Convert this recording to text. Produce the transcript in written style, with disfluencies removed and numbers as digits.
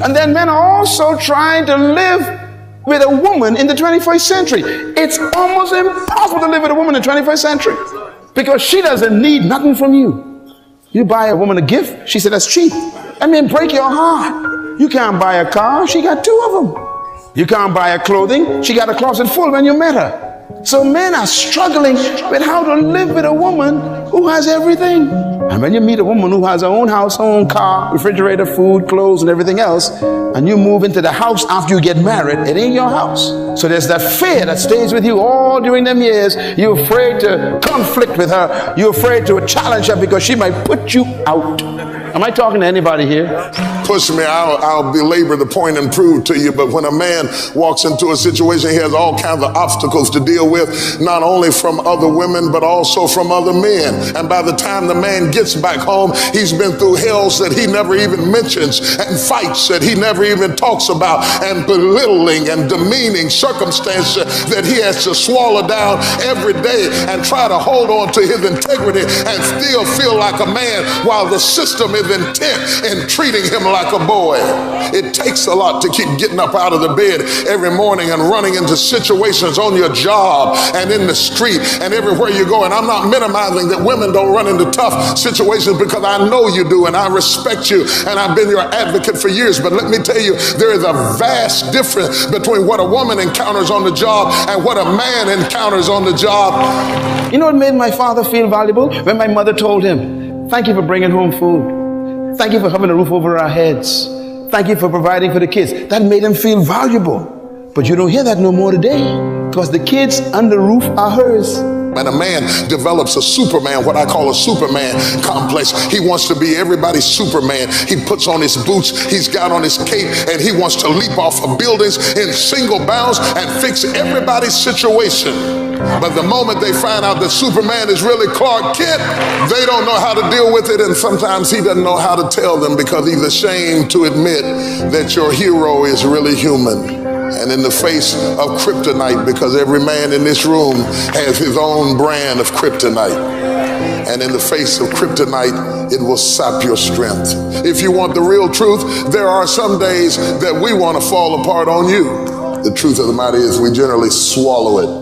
And then men are also trying to live with a woman in the 21st century. It's almost impossible to live with a woman in the 21st century because she doesn't need nothing from you. You buy a woman a gift, she said that's cheap. I mean, break your heart. You can't buy a car, she got 2 of them. You can't buy her clothing, she got a closet full when you met her. So men are struggling with how to live with a woman who has everything. And when you meet a woman who has her own house, her own car, refrigerator, food, clothes, and everything else, and you move into the house after you get married, it ain't your house. So there's that fear that stays with you all during them years. You're afraid to conflict with her. You're afraid to challenge her because she might put you out. Am I talking to anybody here? Push me, I'll belabor the point and prove to you, but when a man walks into a situation, he has all kinds of obstacles to deal with, not only from other women, but also from other men. And by the time the man gets back home, he's been through hells that he never even mentions, and fights that he never even talks about, and belittling and demeaning circumstances that he has to swallow down every day and try to hold on to his integrity and still feel like a man while the system is intent in treating him like a boy. It takes a lot to keep getting up out of the bed every morning and running into situations on your job and in the street and everywhere you go. And I'm not minimizing that women don't run into tough situations, because I know you do, and I respect you, and I've been your advocate for years. But let me tell you, there is a vast difference between what a woman encounters on the job and what a man encounters on the job. You know what made my father feel valuable? When my mother told him, "Thank you for bringing home food. Thank you for having a roof over our heads. Thank you for providing for the kids." That made him feel valuable. But you don't hear that no more today, because the kids under the roof are hers. And a man develops a Superman, what I call a Superman complex. He wants to be everybody's Superman. He puts on his boots, he's got on his cape, and he wants to leap off of buildings in single bounds and fix everybody's situation. But the moment they find out that Superman is really Clark Kent, they don't know how to deal with it, and sometimes he doesn't know how to tell them because he's ashamed to admit that your hero is really human. And in the face of kryptonite, because every man in this room has his own brand of kryptonite, and in the face of kryptonite, it will sap your strength. If you want the real truth, there are some days that we want to fall apart on you. The truth of the matter is we generally swallow it